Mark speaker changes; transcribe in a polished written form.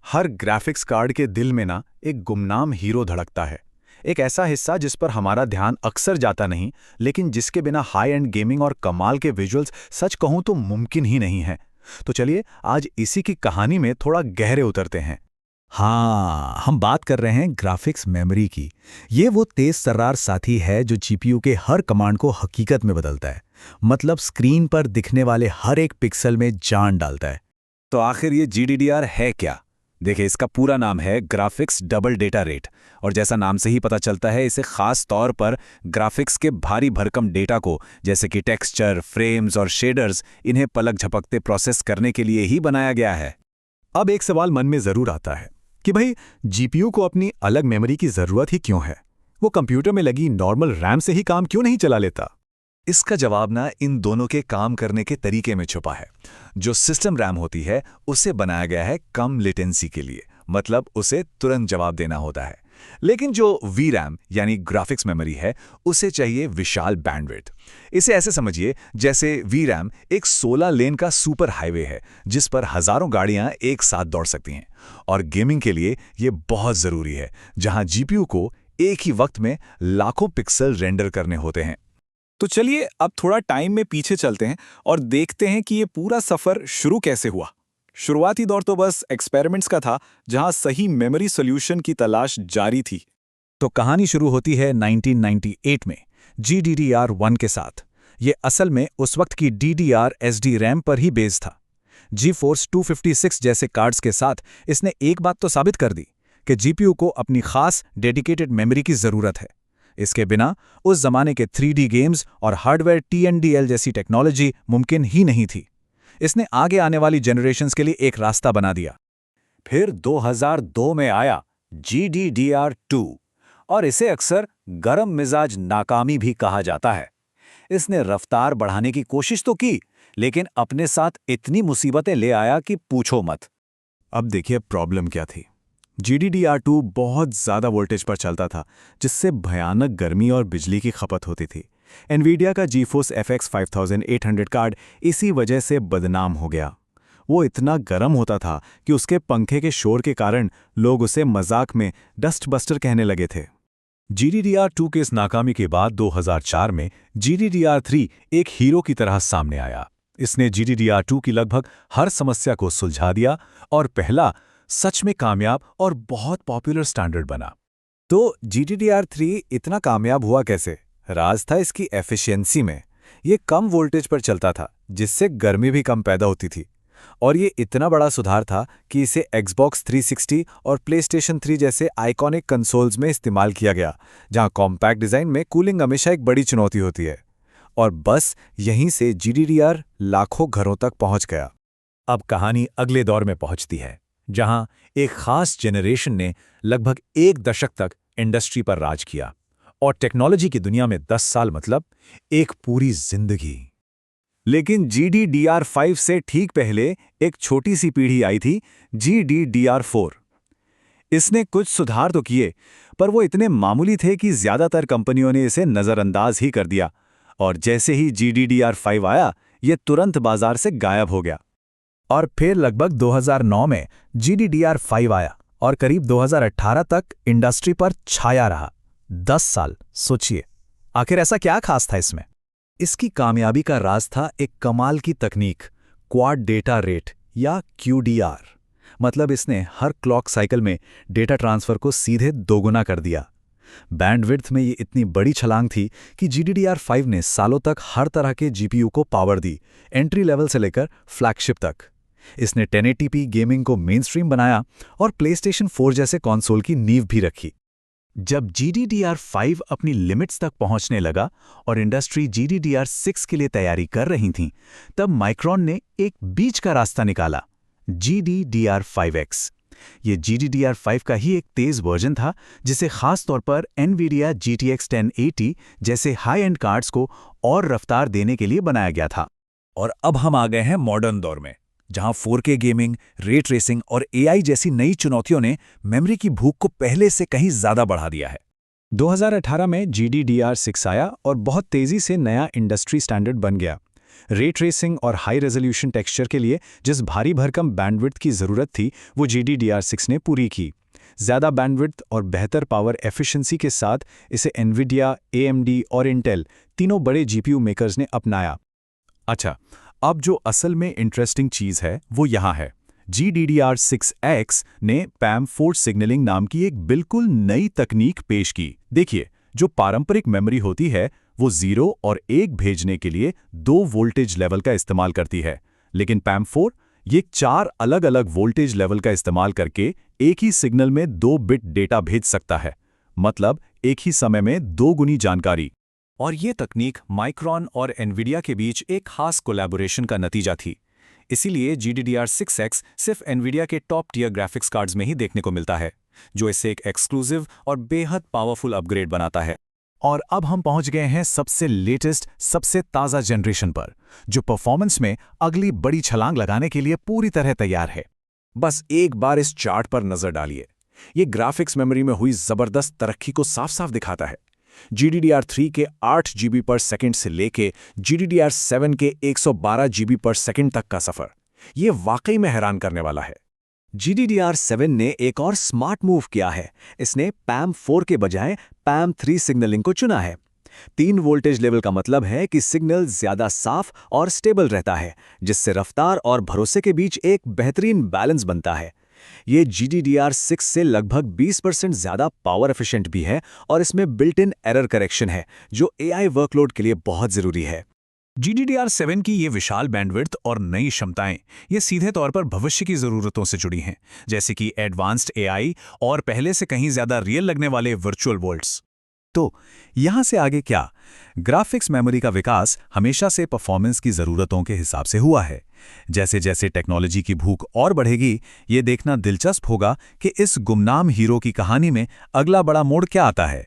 Speaker 1: हर graphics card के दिल में ना एक गुमनाम हीरो धड़कता है। एक ऐसा हिस्सा जिस पर हमारा ध्यान अक्सर जाता नहीं, लेकिन जिसके बिना हाई एंड गेमिंग और कमाल के विजुअल्स सच कहूं तो मुमकिन ही नहीं है। तो चलिए आज इसी की कहानी में थोड़ा गहरे उतरते हैं।
Speaker 2: हाँ, हम बात कर रहे हैं ग्राफिक्स मेमोरी की। ये वो तेज तर्रार साथी है जो जीपीयू के हर कमांड को हकीकत में बदलता है। मतलब स्क्रीन पर दिखने वाले हर एक पिक्सल में जान डालता है।
Speaker 3: तो आखिर ये GDDR है क्या? देखिए, इसका पूरा नाम है ग्राफिक्स डबल डेटा रेट, और जैसा नाम से ही पता चलता है, इसे खास तौर पर ग्राफिक्स के भारी भरकम डेटा को, जैसे कि टेक्सचर, फ्रेम्स और शेडर्स, इन्हें पलक झपकते प्रोसेस करने के लिए ही बनाया गया है।
Speaker 1: अब एक सवाल मन में जरूर आता है कि भाई जीपीयू को अपनी अलग मेमोरी की जरूरत ही क्यों है? वो कंप्यूटर में लगी नॉर्मल रैम से ही काम क्यों नहीं चला लेता?
Speaker 3: इसका जवाब ना इन दोनों के काम करने के तरीके में छुपा है। जो सिस्टम रैम होती है उसे बनाया गया है कम लेटेंसी के लिए, मतलब उसे तुरंत जवाब देना होता है। लेकिन जो VRAM यानी ग्राफिक्स मेमोरी है, उसे चाहिए विशाल बैंडविड्थ। इसे ऐसे समझिए जैसे VRAM एक 16 लेन का सुपर हाईवे है जिस पर हजारों गाड़ियां एक साथ दौड़ सकती हैं। और गेमिंग के लिए ये बहुत ज़रूरी है, जहां जीपीयू को एक ही वक्त में लाखों पिक्सल रेंडर करने होते हैं।
Speaker 4: तो चलिए अब थोड़ा टाइम में पीछे चलते हैं और देखते हैं कि ये पूरा सफर शुरू कैसे हुआ। शुरुआती दौर तो बस एक्सपेरिमेंट्स का था, जहां सही मेमोरी सॉल्यूशन की तलाश जारी थी।
Speaker 2: तो कहानी शुरू होती है 1998 में GDDR1 के साथ। ये असल में उस वक्त की DDR SD रैम पर ही बेस्ड था। GeForce 256 जैसे कार्ड्स के साथ इसने एक बात तो साबित कर दी कि जीपीयू को अपनी खास डेडिकेटेड मेमोरी की ज़रूरत है। इसके बिना उस जमाने के 3D गेम्स और हार्डवेयर TNDL जैसी टेक्नोलॉजी मुमकिन ही नहीं थी। इसने आगे आने वाली जनरेशन्स के लिए एक रास्ता बना दिया।
Speaker 3: फिर 2002 में आया GDDR2, और इसे अक्सर गरम मिजाज नाकामी भी कहा जाता है। इसने रफ्तार बढ़ाने की कोशिश तो की, लेकिन अपने साथ इतनी मुसीबतें ले आया कि पूछो मत।
Speaker 1: अब देखिए प्रॉब्लम क्या थी। GDDR2 बहुत ज़्यादा वोल्टेज पर चलता था, जिससे भयानक गर्मी और बिजली की खपत होती थी। एनवीडिया का GeForce FX 5800 कार्ड इसी वजह से बदनाम हो गया। वो इतना गर्म होता था कि उसके पंखे के शोर के कारण लोग उसे मजाक में डस्ट बस्टर कहने लगे थे।
Speaker 2: GDDR2 के इस नाकामी के बाद 2004 में GDDR3 एक हीरो की तरह सामने आया। इसने GDDR2 की लगभग हर समस्या को सुलझा दिया और पहला सच में कामयाब और बहुत पॉपुलर स्टैंडर्ड बना।
Speaker 1: तो GDDR3 इतना कामयाब हुआ कैसे? राज था इसकी एफिशिएंसी में। ये कम वोल्टेज पर चलता था, जिससे गर्मी भी कम पैदा होती थी। और ये इतना बड़ा सुधार था कि इसे Xbox 360 और PlayStation 3 जैसे आइकॉनिक कंसोल्स में इस्तेमाल किया गया, जहां कॉम्पैक्ट डिज़ाइन में कूलिंग हमेशा एक बड़ी चुनौती होती है। और बस यहीं से GDDR लाखों घरों तक पहुंच गया।
Speaker 2: अब कहानी अगले दौर में पहुंचती है, जहां एक खास जेनरेशन ने लगभग एक दशक तक इंडस्ट्री पर राज किया। और टेक्नोलॉजी की दुनिया में 10 साल मतलब एक पूरी जिंदगी।
Speaker 3: लेकिन GDDR5 से ठीक पहले एक छोटी सी पीढ़ी आई थी, GDDR4। इसने कुछ सुधार तो किए, पर वो इतने मामूली थे कि ज्यादातर कंपनियों ने इसे नज़रअंदाज ही कर दिया। और जैसे ही GDDR5 आया, ये तुरंत बाजार से गायब हो गया।
Speaker 2: और फिर लगभग 2009 में GDDR5 आया और करीब 2018 तक इंडस्ट्री पर छाया रहा। 10 साल, सोचिए। आखिर ऐसा क्या खास था इसमें?
Speaker 1: इसकी कामयाबी का राज था एक कमाल की तकनीक, क्वाड डेटा रेट या QDR। मतलब इसने हर क्लॉक साइकिल में डेटा ट्रांसफर को सीधे दोगुना कर दिया। बैंडविड्थ में ये इतनी बड़ी छलांग थी कि GDDR5 ने सालों तक हर तरह के जीपीयू को पावर दी, एंट्री लेवल से लेकर फ्लैगशिप तक। इसने 1080p गेमिंग को मेनस्ट्रीम बनाया और PlayStation 4 जैसे कंसोल की नींव भी रखी। जब GDDR5 अपनी लिमिट्स तक पहुंचने लगा और इंडस्ट्री GDDR6 के लिए तैयारी कर रही थी, तब माइक्रोन ने एक बीच का रास्ता निकाला, GDDR5X। ये GDDR5 का ही एक तेज वर्जन था, जिसे खास तौर पर NVIDIA GTX 1080 जैसे हाई एंड कार्ड्स को और रफ्तार देने के लिए बनाया गया था।
Speaker 3: और अब हम आ गए हैं मॉडर्न दौर में, जहां 4K गेमिंग, रे ट्रेसिंग और AI जैसी नई चुनौतियों ने मेमोरी की भूख को पहले से कहीं ज्यादा बढ़ा दिया है।
Speaker 4: 2018 में GDDR6 आया और बहुत तेजी से नया इंडस्ट्री स्टैंडर्ड बन गया।
Speaker 2: रे ट्रेसिंग और हाई रेजोल्यूशन टेक्सचर के लिए जिस भारी भरकम बैंडविड्थ की ज़रूरत थी वो GDDR6 ने पूरी की। ज़्यादा बैंडविड्थ और बेहतर पावर एफिशिएंसी के साथ इसे एनवीडिया, AMD और इंटेल तीनों बड़े GPU मेकर्स ने अपनाया।
Speaker 3: अच्छा, अब जो असल में इंटरेस्टिंग चीज़ है वो यहाँ है। GDDR6X ने PAM4 सिग्नलिंग नाम की एक बिल्कुल नई तकनीक पेश की। देखिए, जो पारंपरिक मेमोरी होती है वो 0 और 1 भेजने के लिए 2 वोल्टेज लेवल का इस्तेमाल करती है, लेकिन PAM4 ये 4 अलग-अलग वोल्टेज लेवल का इस्तेमाल करके एक ही सिग्नल में 2 बिट डेटा भेज सकता है, मतलब एक ही समय में 2 गुनी जानकारी।
Speaker 2: और ये तकनीक माइक्रॉन और एनवीडिया के बीच एक खास कोलैबोरेशन का नतीजा थी। इसीलिए GDDR6X सिर्फ एनवीडिया के टॉप टियर ग्राफिक्स कार्ड्स में ही देखने को मिलता है, जो इसे एक एक्सक्लूसिव और बेहद पावरफुल अपग्रेड बनाता है।
Speaker 3: और अब हम पहुंच गए हैं सबसे लेटेस्ट, सबसे ताज़ा जनरेशन पर, जो परफॉर्मेंस में अगली बड़ी छलांग लगाने के लिए पूरी तरह तैयार है।
Speaker 2: बस एक बार इस चार्ट पर नजर डालिए। ये ग्राफिक्स मेमोरी में हुई जबरदस्त तरक्की को साफ साफ दिखाता है। GDDR3 के 8 GB पर सेकंड से लेके GDDR7 के 112 GB पर सेकंड तक का सफर, ये वाकई में हैरान करने वाला है।
Speaker 1: GDDR7 ने एक और स्मार्ट मूव किया है। इसने PAM4 के बजाय PAM3 सिग्नलिंग को चुना है। 3 वोल्टेज लेवल का मतलब है कि सिग्नल ज्यादा साफ और स्टेबल रहता है, जिससे रफ्तार और भरोसे के बीच एक बेहतरीन बैलेंस बनता है। ये GDDR6 से लगभग 20% ज़्यादा पावर एफिशिएंट भी है और इसमें बिल्ट इन एरर करेक्शन है, जो AI वर्कलोड के लिए बहुत ज़रूरी है।
Speaker 2: GDDR7 की ये विशाल बैंडविड्थ और नई क्षमताएं ये सीधे तौर पर भविष्य की ज़रूरतों से जुड़ी हैं, जैसे कि एडवांस्ड AI और पहले से कहीं ज़्यादा रियल लगने वाले वर्चुअल वर्ल्ड्स।
Speaker 3: तो यहाँ से आगे क्या? ग्राफिक्स मेमोरी का विकास हमेशा से परफॉर्मेंस की ज़रूरतों के हिसाब से हुआ है। जैसे जैसे टेक्नोलॉजी की भूख और बढ़ेगी, ये देखना दिलचस्प होगा कि इस गुमनाम हीरो की कहानी में अगला बड़ा मोड़ क्या आता है।